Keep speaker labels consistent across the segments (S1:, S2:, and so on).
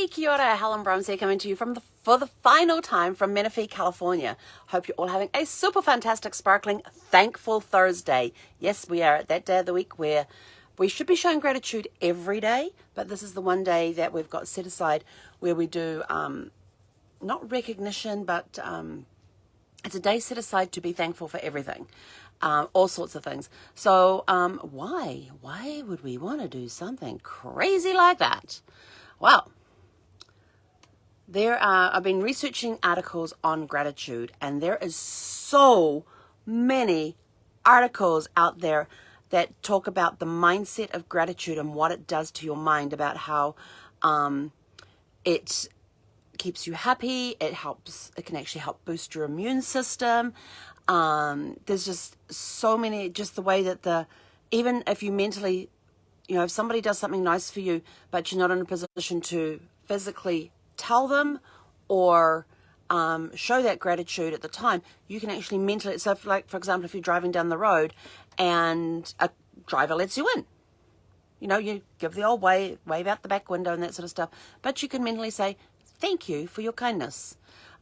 S1: Hey, kia ora, Helen Brahms here, coming to you for the final time from Menifee, California. Hope you're all having a super fantastic, sparkling, thankful Thursday. Yes, we are at that day of the week where we should be showing gratitude every day, but this is the one day that we've got set aside where we do not recognition, but it's a day set aside to be thankful for everything, all sorts of things. So why would we want to do something crazy like that? Well, I've been researching articles on gratitude, and there is so many articles out there that talk about the mindset of gratitude and what it does to your mind, about how it keeps you happy, it can actually help boost your immune system. There's just so many, just the way that even if you mentally, if somebody does something nice for you, but you're not in a position to physically tell them or show that gratitude at the time, you can actually mentally, so for example, if you're driving down the road and a driver lets you in, you give the old wave out the back window and that sort of stuff, but you can mentally say, thank you for your kindness.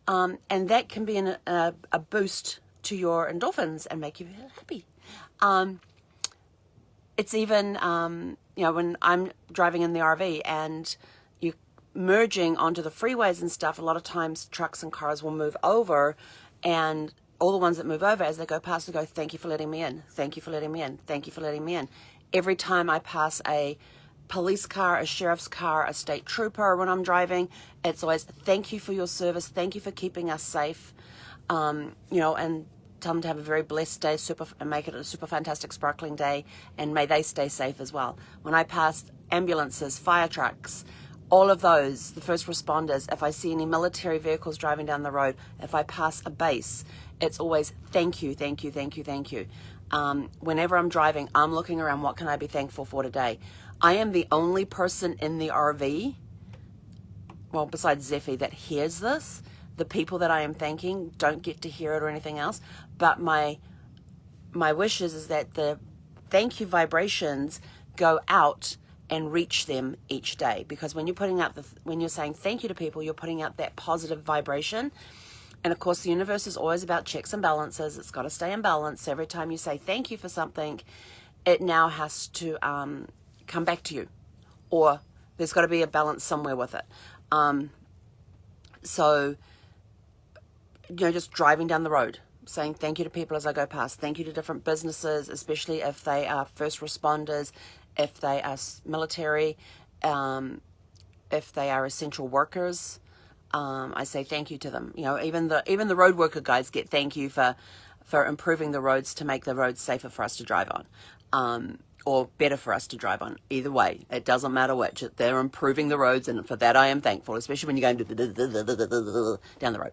S1: And that can be a boost to your endorphins and make you feel happy. It's even, when I'm driving in the RV and you're merging onto the freeways and stuff, a lot of times trucks and cars will move over, and all the ones that move over, as they go past, they go, thank you for letting me in. Thank you for letting me in. Thank you for letting me in. Every time I pass a police car, a sheriff's and a state trooper when I'm driving, it's always, thank you for your service. Thank you for keeping us safe. And tell them to have a very blessed day, and make it a super fantastic, sparkling day, and may they stay safe as well. When I pass ambulances, fire trucks, all of those, the first responders, if I see any military vehicles driving down the road, if I pass a base, it's always thank you, thank you, thank you, thank you. Whenever I'm driving, I'm looking around, what can I be thankful for today? I am the only person in the RV, well, besides Zephy, that hears this. The people that I am thanking don't get to hear it or anything else. But my wish is that the thank you vibrations go out and reach them each day. Because when you're putting out when you're saying thank you to people, you're putting out that positive vibration. And of course, the universe is always about checks and balances. It's got to stay in balance. So every time you say thank you for something, it now has to come back to you, or there's got to be a balance somewhere with it. So just driving down the road, saying thank you to people as I go past, thank you to different businesses, especially if they are first responders, if they are military, if they are essential workers, I say thank you to them. Even the road worker guys get thank you for improving the roads to make the roads safer for us to drive on, or better for us to drive on. Either way, it doesn't matter which. They're improving the roads, and for that I am thankful, especially when you're going down the road.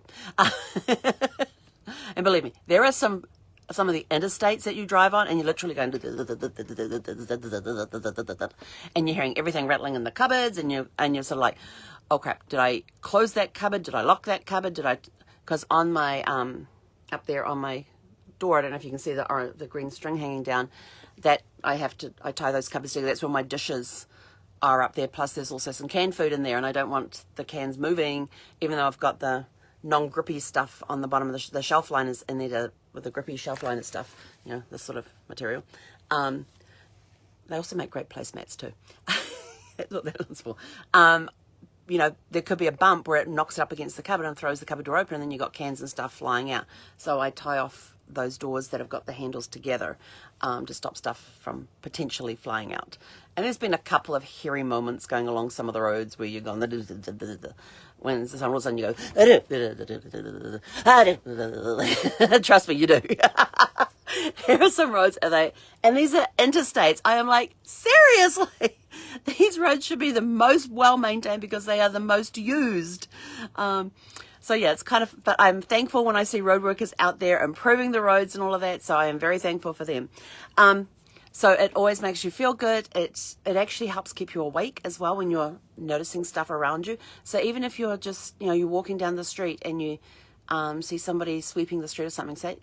S1: And believe me, there are some of the interstates that you drive on, and you're literally going and you're hearing everything rattling in the cupboards, and you're sort of like, oh crap, did I close that cupboard? Did I lock that cupboard? Because on my up there on my door, I don't know if you can see the green string hanging down, that I tie those cupboards together. That's where my dishes are up there. Plus there's also some canned food in there, and I don't want the cans moving, even though I've got the non-grippy stuff on the bottom of the shelf liners in there with the grippy shelf liner stuff, this sort of material. They also make great placemats too. That's what that one's for. There could be a bump where it knocks it up against the cupboard and throws the cupboard door open, and then you've got cans and stuff flying out. So I tie off those doors that have got the handles together to stop stuff from potentially flying out. And there's been a couple of hairy moments going along some of the roads where you're going, when all of a sudden you go, trust me, you do. Here are some roads, and these are interstates. I am like, seriously? These roads should be the most well-maintained because they are the most used. So yeah, it's kind of, but I'm thankful when I see road workers out there improving the roads and all of that. So I am very thankful for them. So it always makes you feel good. It actually helps keep you awake as well when you're noticing stuff around you. So even if you're just, you're walking down the street and you see somebody sweeping the street or something, say,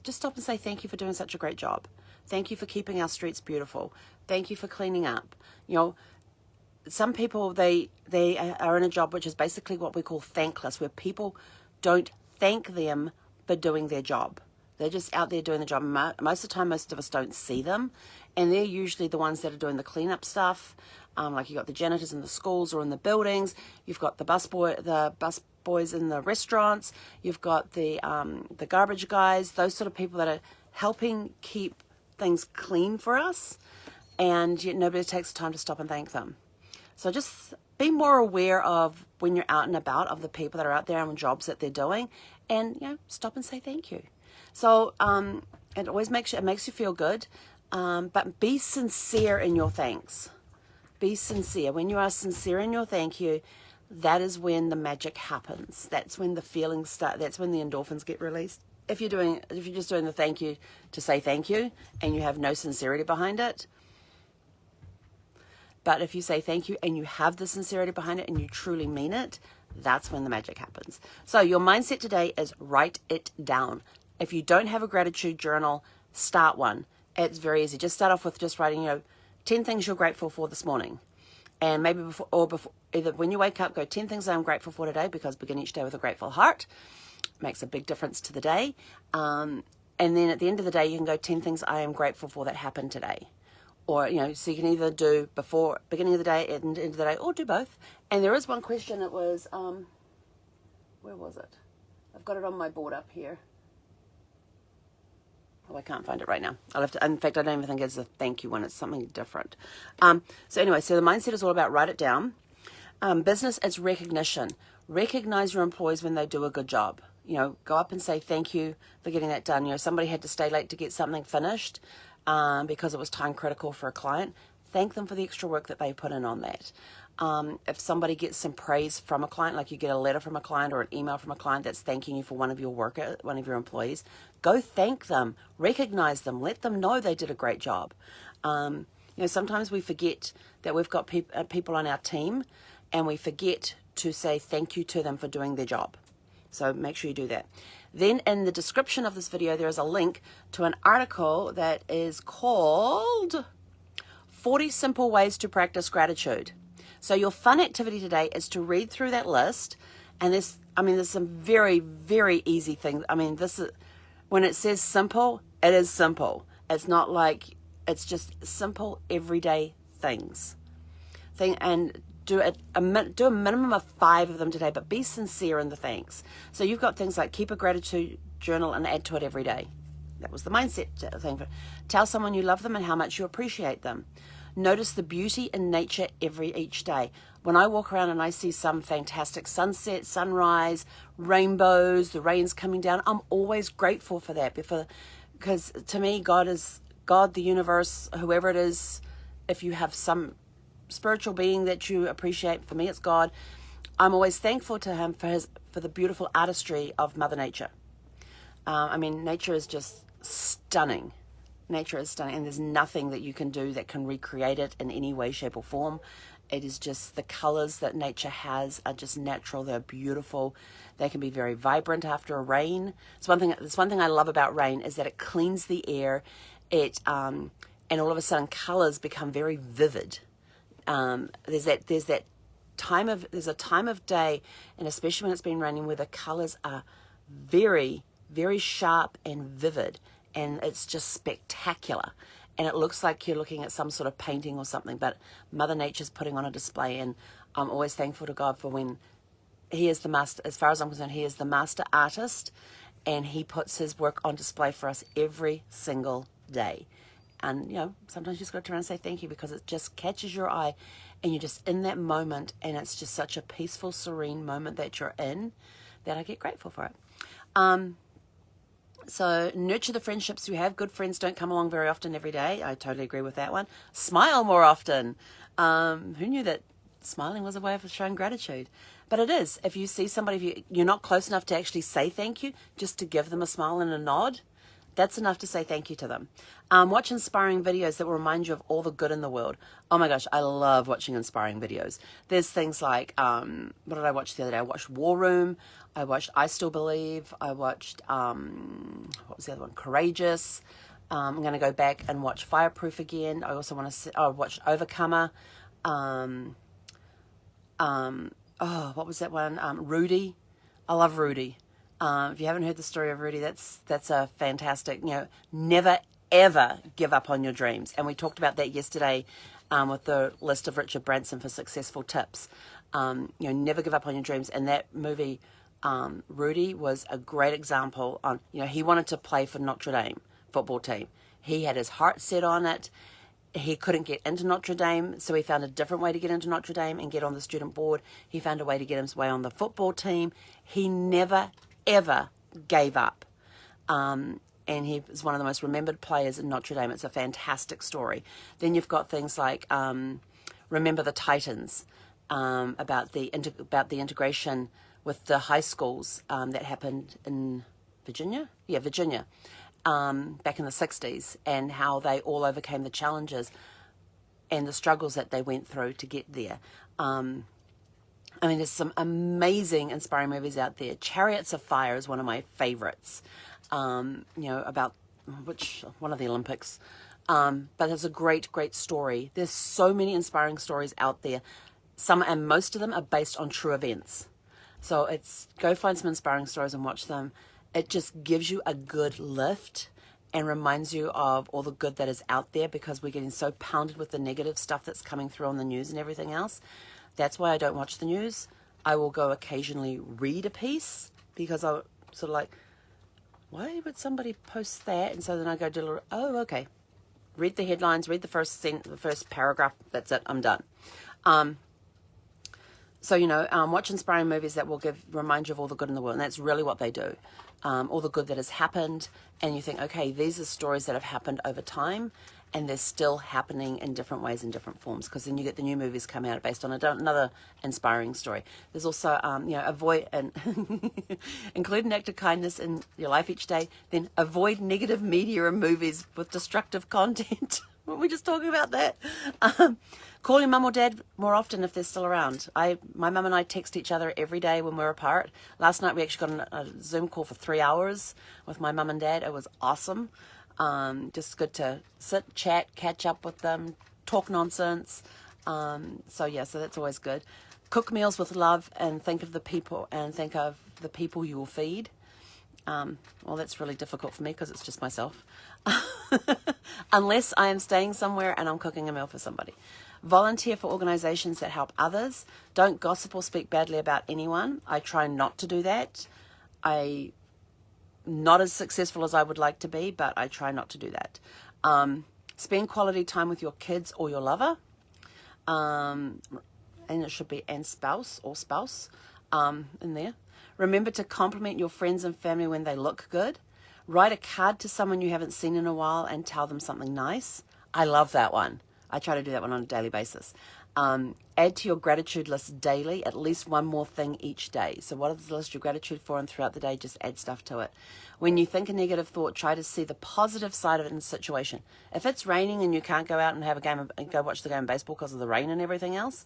S1: just stop and say, thank you for doing such a great job. Thank you for keeping our streets beautiful. Thank you for cleaning up. Some people, they are in a job which is basically what we call thankless, where people don't thank them for doing their job. They're just out there doing the job. Most of the time, most of us don't see them, and they're usually the ones that are doing the cleanup stuff. Like, you got the janitors in the schools or in the buildings. You've got the bus boys in the restaurants. You've got the garbage guys. Those sort of people that are helping keep things clean for us, and yet nobody takes the time to stop and thank them. So just be more aware of when you're out and about of the people that are out there and jobs that they're doing, and stop and say thank you. So it always makes you feel good, but be sincere in your thanks. Be sincere. When you are sincere in your thank you, that is when the magic happens. That's when the feelings start. That's when the endorphins get released. If you're just doing the thank you to say thank you and you have no sincerity behind it, but if you say thank you and you have the sincerity behind it and you truly mean it, that's when the magic happens. So your mindset today is write it down. If you don't have a gratitude journal, start one. It's very easy. Just start off with just writing, 10 things you're grateful for this morning. And maybe before, either when you wake up, go 10 things I'm grateful for today, because begin each day with a grateful heart. Makes a big difference to the day. And then at the end of the day, you can go 10 things I am grateful for that happened today. Or, so you can either do before, beginning of the day, and end of the day, or do both. And there is one question. It was, where was it? I've got it on my board up here. Oh, I can't find it right now. I'll have to, in fact, I don't even think it's a thank you one. It's something different. So anyway, so the mindset is all about write it down. Business is recognition. Recognize your employees when they do a good job. Go up and say thank you for getting that done. Somebody had to stay late to get something finished because it was time critical for a client. Thank them for the extra work that they put in on that. If somebody gets some praise from a client, like you get a letter from a client or an email from a client that's thanking you for one of your employees, go thank them, recognize them, let them know they did a great job. Sometimes we forget that we've got people on our team, and we forget to say thank you to them for doing their job. So make sure you do that. Then in the description of this video, there is a link to an article that is called 40 Simple Ways to Practice Gratitude. So your fun activity today is to read through that list, and there's some very, very easy things. This is, when it says simple, it is simple. It's not like, it's just simple everyday things. And do a minimum of 5 of them today, but be sincere in the thanks. So you've got things like keep a gratitude journal and add to it every day. That was the mindset thing. Tell someone you love them and how much you appreciate them. Notice the beauty in nature each day. When I walk around and I see some fantastic sunset, sunrise, rainbows, the rain's coming down, I'm always grateful for that, because to me, God, the universe, whoever it is. If you have some spiritual being that you appreciate, for me it's God. I'm always thankful to him for the beautiful artistry of Mother Nature. Nature is just stunning. Nature is stunning, and there's nothing that you can do that can recreate it in any way, shape, or form. It is just, the colors that nature has are just natural. They're beautiful. They can be very vibrant after a rain. It's one thing I love about rain is that it cleans the air. And all of a sudden colors become very vivid. There's a time of day, and especially when it's been raining, where the colors are very, very sharp and vivid, and it's just spectacular, and it looks like you're looking at some sort of painting or something, but Mother Nature's putting on a display. And I'm always thankful to God for when he is the master. As far as I'm concerned, he is the master artist, and he puts his work on display for us every single day. And sometimes you just got to turn around and say thank you, because it just catches your eye, and you're just in that moment, and it's just such a peaceful, serene moment that you're in, that I get grateful for it. So nurture the friendships you have. Good friends don't come along very often every day. I totally agree with that one. Smile more often. Who knew that smiling was a way of showing gratitude? But it is. If you see somebody, if you're not close enough to actually say thank you, just to give them a smile and a nod, that's enough to say thank you to them. Watch inspiring videos that will remind you of all the good in the world. Oh my gosh, I love watching inspiring videos. There's things like, what did I watch the other day? I watched War Room. I watched I Still Believe. I watched, what was the other one? Courageous. I'm going to go back and watch Fireproof again. I also want to, I watched Overcomer. What was that one? Rudy. I love Rudy. If you haven't heard the story of Rudy, that's a fantastic, never ever give up on your dreams. And we talked about that yesterday with the list of Richard Branson for successful tips. Never give up on your dreams. And that movie, Rudy, was a great example on, he wanted to play for Notre Dame football team. He had his heart set on it. He couldn't get into Notre Dame, so he found a different way to get into Notre Dame and get on the student board. He found a way to get his way on the football team. He never, ever gave up. And he was one of the most remembered players in Notre Dame. It's a fantastic story. Then you've got things like Remember the Titans, about the integration with the high schools that happened in Virginia? Yeah, Virginia. Back in the 60s, and how they all overcame the challenges and the struggles that they went through to get there. There's some amazing, inspiring movies out there. Chariots of Fire is one of my favorites, about which one of the Olympics. But it's a great, great story. There's so many inspiring stories out there. Some and most of them are based on true events. So go find some inspiring stories and watch them. It just gives you a good lift and reminds you of all the good that is out there, because we're getting so pounded with the negative stuff that's coming through on the news and everything else. That's why I don't watch the news. I will go occasionally read a piece, because I sort of like, why would somebody post that? And so then I go do a little, okay. Read the headlines, read the first paragraph. That's it. I'm done. Watch inspiring movies that will remind you of all the good in the world. And that's really what they do. All the good that has happened. And you think, okay, these are stories that have happened over time, and they're still happening in different ways and different forms. Because then you get the new movies come out based on another inspiring story. There's also, avoid and include an act of kindness in your life each day. Then avoid negative media and movies with destructive content. Weren't we just talking about that? Call your mum or dad more often if they're still around. My mum and I text each other every day when we're apart. Last night we actually got a Zoom call for 3 hours with my mum and dad. It was awesome. Just good to sit, chat, catch up with them, talk nonsense. So that's always good. Cook meals with love and think of the people you will feed. That's really difficult for me because it's just myself. Unless I am staying somewhere and I'm cooking a meal for somebody. Volunteer for organizations that help others. Don't gossip or speak badly about anyone. I try not to do that. I'm not as successful as I would like to be, but I try not to do that. Spend quality time with your kids or your lover. And it should be spouse in there. Remember to compliment your friends and family when they look good. Write a card to someone you haven't seen in a while and tell them something nice. I love that one. I try to do that one on a daily basis. Add to your gratitude list daily at least one more thing each day. So what is the list you're gratitude for, and throughout the day just add stuff to it. When you think a negative thought, try to see the positive side of it in the situation. If it's raining and you can't go out and have a game and go watch the game of baseball because of the rain and everything else,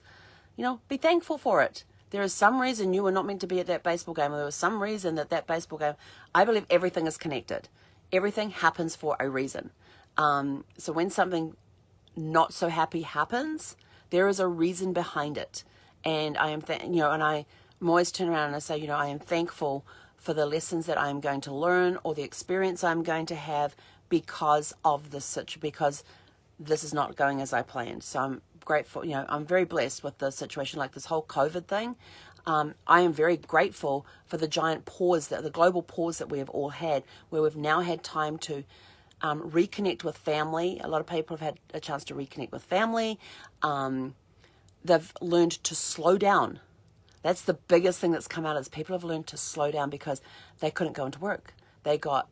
S1: be thankful for it. There is some reason you were not meant to be at that baseball game, or there was some reason that baseball game, I believe everything is connected. Everything happens for a reason. So when something not so happy happens, there is a reason behind it. And I am, and I'm always turn around and I say, I am thankful for the lessons that I am going to learn or the experience I'm going to have because of this because this is not going as I planned. So I'm grateful, I'm very blessed with the situation, like this whole COVID thing. I am very grateful for the giant pause, the global pause that we have all had, where we've now had time to reconnect with family. A lot of people have had a chance to reconnect with family. They've learned to slow down. That's the biggest thing that's come out, is people have learned to slow down because they couldn't go into work. They got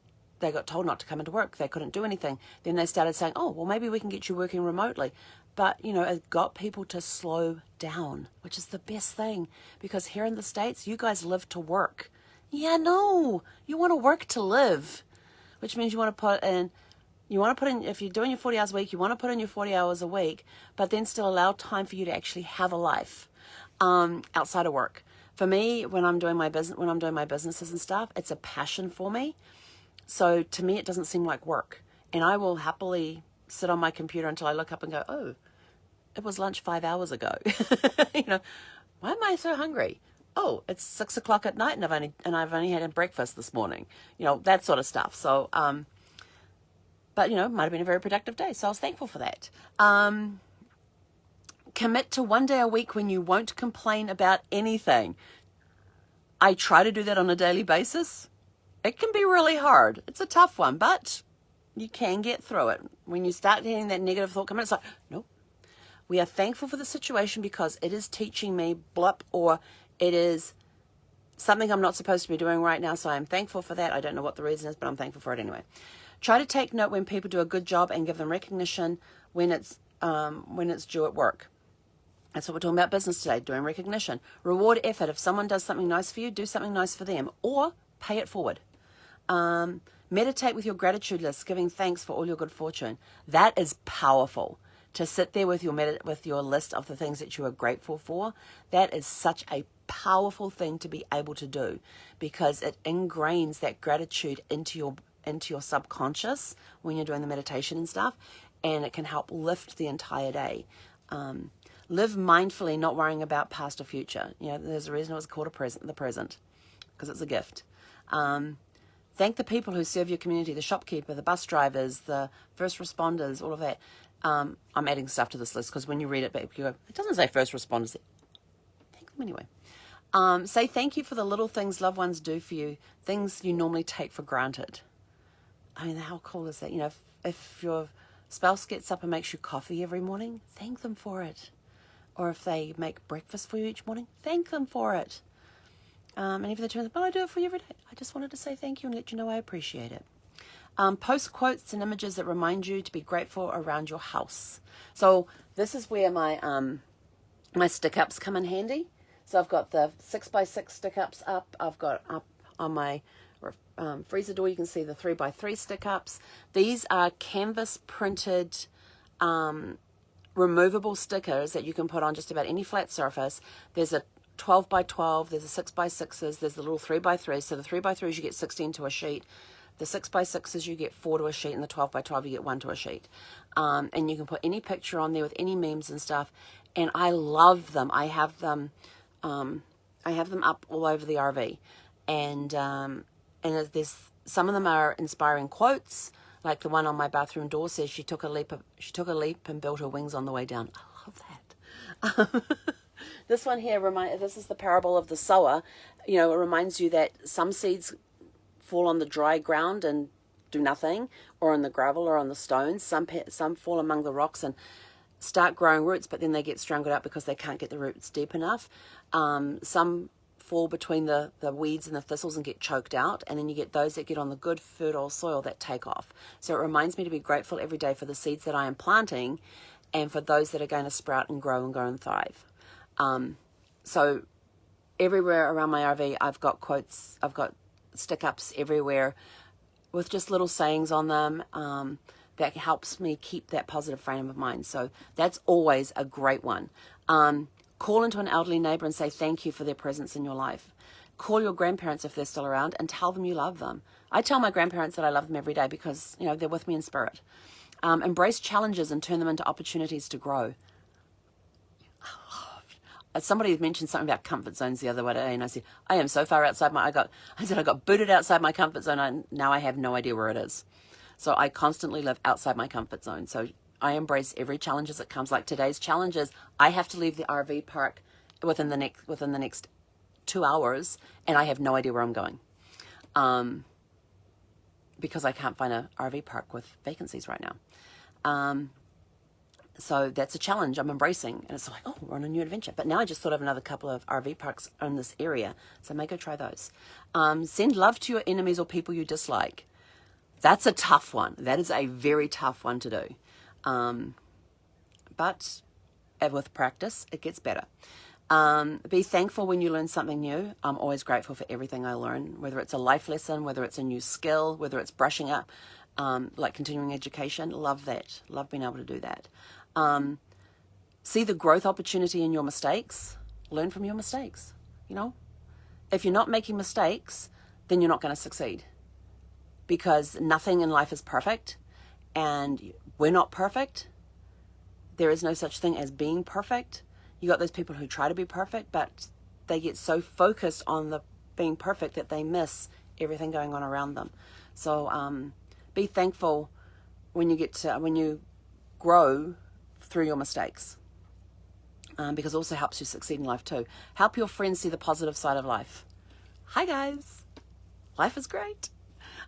S1: told not to come into work. They couldn't do anything. Then they started saying, oh, well, maybe we can get you working remotely. But, it got people to slow down, which is the best thing. Because here in the States, you guys live to work. Yeah, no, you want to work to live, which means you want to put in, if you're doing your 40 hours a week, you want to put in your 40 hours a week, but then still allow time for you to actually have a life outside of work. For me, when I'm doing my businesses and stuff, it's a passion for me. So to me, it doesn't seem like work. And I will happily sit on my computer until I look up and go, oh, it was lunch 5 hours ago. Why am I so hungry? Oh, it's 6 o'clock at night and I've only had a breakfast this morning. That sort of stuff. So, but it might have been a very productive day. So I was thankful for that. Commit to 1 day a week when you won't complain about anything. I try to do that on a daily basis. It can be really hard. It's a tough one, but you can get through it. When you start getting that negative thought come in, it's like, nope. We are thankful for the situation because it is teaching me blip, or it is something I'm not supposed to be doing right now. So I'm thankful for that. I don't know what the reason is, but I'm thankful for it anyway. Try to take note when people do a good job and give them recognition when it's due at work. That's what we're talking about business today, doing recognition. Reward effort. If someone does something nice for you, do something nice for them, or pay it forward. Meditate with your gratitude list, giving thanks for all your good fortune. That is powerful. To sit there with your list of the things that you are grateful for, that is such a powerful thing to be able to do, because it ingrains that gratitude into your subconscious when you're doing the meditation and stuff, and it can help lift the entire day. Live mindfully, not worrying about past or future. There's a reason it was called the present, because it's a gift. Thank the people who serve your community, the shopkeeper, the bus drivers, the first responders, all of that. I'm adding stuff to this list because when you read it back, you go, it doesn't say first responders. Thank them anyway. Say thank you for the little things loved ones do for you, things you normally take for granted. I mean, how cool is that? If your spouse gets up and makes you coffee every morning, thank them for it. Or if they make breakfast for you each morning, thank them for it. And if they turn, well, I do it for you every day. I just wanted to say thank you and let you know I appreciate it. Post quotes and images that remind you to be grateful around your house. So this is where my my stick-ups come in handy. So I've got the 6x6 stick-ups up. I've got up on my freezer door, you can see the 3x3 stick-ups. These are canvas printed removable stickers that you can put on just about any flat surface. There's a 12x12, there's a 6x6s, there's the little 3x3s. So the 3x3s you get 16 to a sheet. The 6x6s you get 4 to a sheet, and the 12x12 you get 1 to a sheet. And you can put any picture on there with any memes and stuff. And I love them. I have them up all over the RV. And there's some of them are inspiring quotes, like the one on my bathroom door says, she took a leap and built her wings on the way down. I love that. This one here this is the parable of the sower. It reminds you that some seeds fall on the dry ground and do nothing, or on the gravel or on the stones. Some fall among the rocks and start growing roots, but then they get strangled out because they can't get the roots deep enough. Some fall between the weeds and the thistles and get choked out, and then you get those that get on the good fertile soil that take off. So it reminds me to be grateful every day for the seeds that I am planting and for those that are going to sprout and grow and thrive. So everywhere around my RV, I've got quotes, I've got stick-ups everywhere with just little sayings on them that helps me keep that positive frame of mind. So that's always a great one. Call into an elderly neighbor and say thank you for their presence in your life. Call your grandparents if they're still around and tell them you love them. I tell my grandparents that I love them every day because they're with me in spirit. Embrace challenges and turn them into opportunities to grow. Somebody had mentioned something about comfort zones the other day, and I said, I am so far outside I got booted outside my comfort zone, and now I have no idea where it is. So I constantly live outside my comfort zone. So I embrace every challenge as it comes. Like today's challenge is I have to leave the RV park within the next 2 hours, and I have no idea where I'm going. Because I can't find an RV park with vacancies right now. So that's a challenge I'm embracing. And it's like, oh, we're on a new adventure. But now I just thought of another couple of RV parks in this area. So I may go try those. Send love to your enemies or people you dislike. That's a tough one. That is a very tough one to do. But with practice, it gets better. Be thankful when you learn something new. I'm always grateful for everything I learn, whether it's a life lesson, whether it's a new skill, whether it's brushing up, like continuing education. Love that. Love being able to do that. See the growth opportunity in your mistakes. Learn from your mistakes. If you're not making mistakes, then you're not going to succeed, because nothing in life is perfect, and we're not perfect. There is no such thing as being perfect. You got those people who try to be perfect, but they get so focused on the being perfect that they miss everything going on around them. So be thankful when you grow through your mistakes, because it also helps you succeed in life too. Help your friends see the positive side of life. Hi guys, life is great.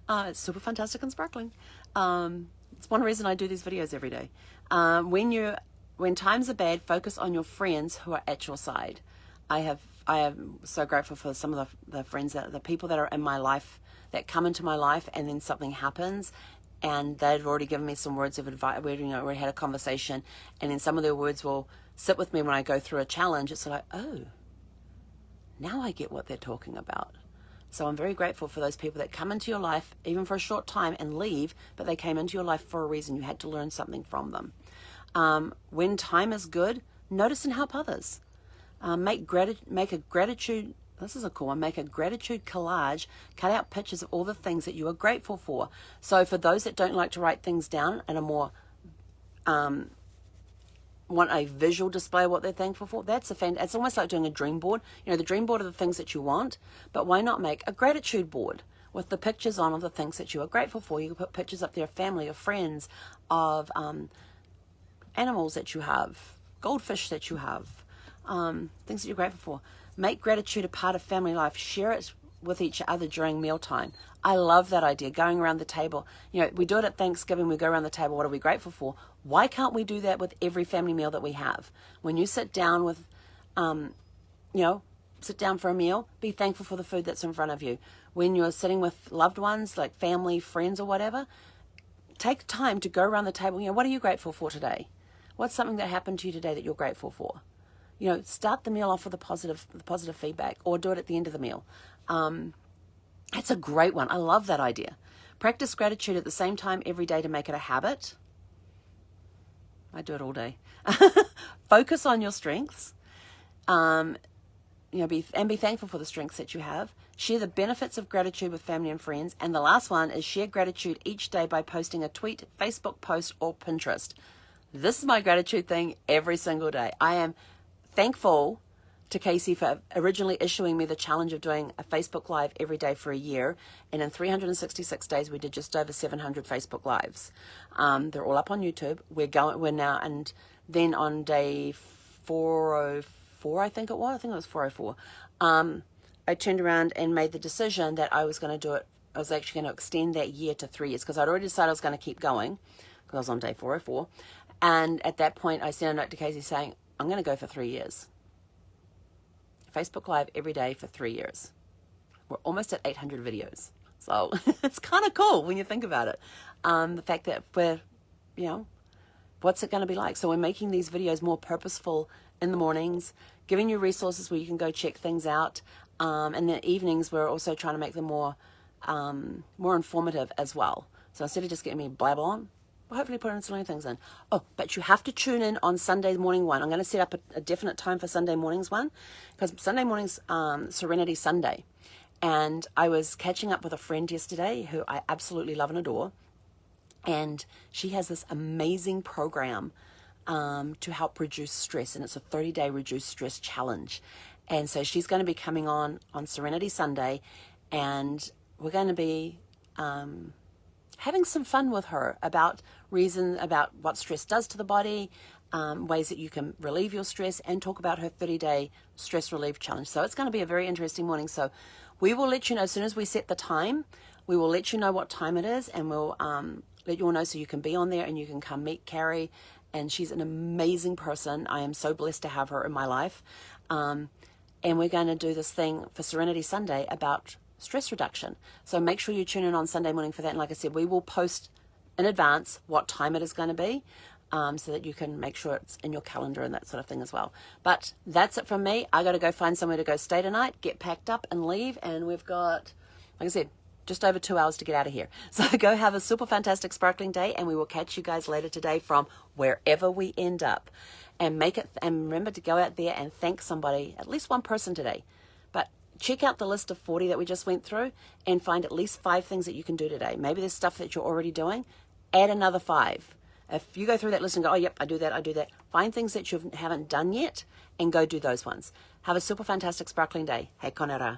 S1: It's super fantastic and sparkling. It's one reason I do these videos every day. When times are bad, focus on your friends who are at your side. I am so grateful for some of the friends, the people that are in my life, that come into my life, and then something happens, and they've already given me some words of advice. We had a conversation, and then some of their words will sit with me when I go through a challenge. It's like, oh, now I get what they're talking about. So I'm very grateful for those people that come into your life, even for a short time, and leave, but they came into your life for a reason. You had to learn something from them. When time is good, notice and help others. Make a gratitude. This is a cool one. Make a gratitude collage. Cut out pictures of all the things that you are grateful for. So for those that don't like to write things down and are more want a visual display of what they're thankful for, it's almost like doing a dream board. You know, the dream board are the things that you want, but why not make a gratitude board with the pictures on of the things that you are grateful for? You can put pictures up there of family, of friends, of animals that you have, goldfish that you have, things that you're grateful for. Make gratitude a part of family life. Share it with each other during mealtime. I love that idea, going around the table. You know, we do it at Thanksgiving. We go around the table. What are we grateful for? Why can't we do that with every family meal that we have? When you sit down with, sit down for a meal, be thankful for the food that's in front of you. When you're sitting with loved ones, like family, friends, or whatever, take time to go around the table. You know, what are you grateful for today? What's something that happened to you today that you're grateful for? You know, start the meal off with the positive feedback, or do it at the end of the meal. It's a great one. I love that idea. Practice gratitude at the same time every day to make it a habit. I do it all day. Focus on your strengths. Be thankful for the strengths that you have. Share the benefits of gratitude with family and friends. And the last one is share gratitude each day by posting a tweet, Facebook post, or Pinterest. This is my gratitude thing every single day. I am thankful to Casey for originally issuing me the challenge of doing a Facebook Live every day for a year. And in 366 days, we did just over 700 Facebook Lives. They're all up on YouTube. We're now, and then on day 404, I think it was 404, I turned around and made the decision that I was going to do it. I was actually going to extend that year to 3 years, because I'd already decided I was going to keep going, because I was on day 404. And at that point, I sent a note to Casey saying, I'm going to go for 3 years. Facebook Live every day for 3 years. We're almost at 800 videos. So it's kind of cool when you think about it. The fact that what's it going to be like? So we're making these videos more purposeful in the mornings, giving you resources where you can go check things out. And the evenings, we're also trying to make them more informative as well. So instead of just getting me blabber on, we'll hopefully put in some other things in. Oh, but you have to tune in on Sunday morning one. I'm going to set up a definite time for Sunday mornings one, because Sunday morning's Serenity Sunday. And I was catching up with a friend yesterday who I absolutely love and adore. And she has this amazing program to help reduce stress. And it's a 30-day reduce stress challenge. And so she's going to be coming on Serenity Sunday. And we're going to be having some fun with her about what stress does to the body, ways that you can relieve your stress, and talk about her 30-day stress relief challenge. So it's going to be a very interesting morning. So we will let you know as soon as we set the time. We will let you know what time it is, and we'll let you all know so you can be on there and you can come meet Carrie. And she's an amazing person. I am so blessed to have her in my life. And we're going to do this thing for Serenity Sunday about stress reduction. So make sure you tune in on Sunday morning for that. And like I said, we will post in advance what time it is going to be, so that you can make sure it's in your calendar and that sort of thing as well. But that's it from me. I got to go find somewhere to go stay tonight, get packed up and leave. And we've got, like I said, just over 2 hours to get out of here. So go have a super fantastic sparkling day, and we will catch you guys later today from wherever we end up. And remember to go out there and thank somebody, at least one person today. But check out the list of 40 that we just went through and find at least 5 things that you can do today. Maybe there's stuff that you're already doing. Add another 5. If you go through that list and go, oh, yep, I do that, find things that you haven't done yet and go do those ones. Have a super fantastic sparkling day. Hei konera.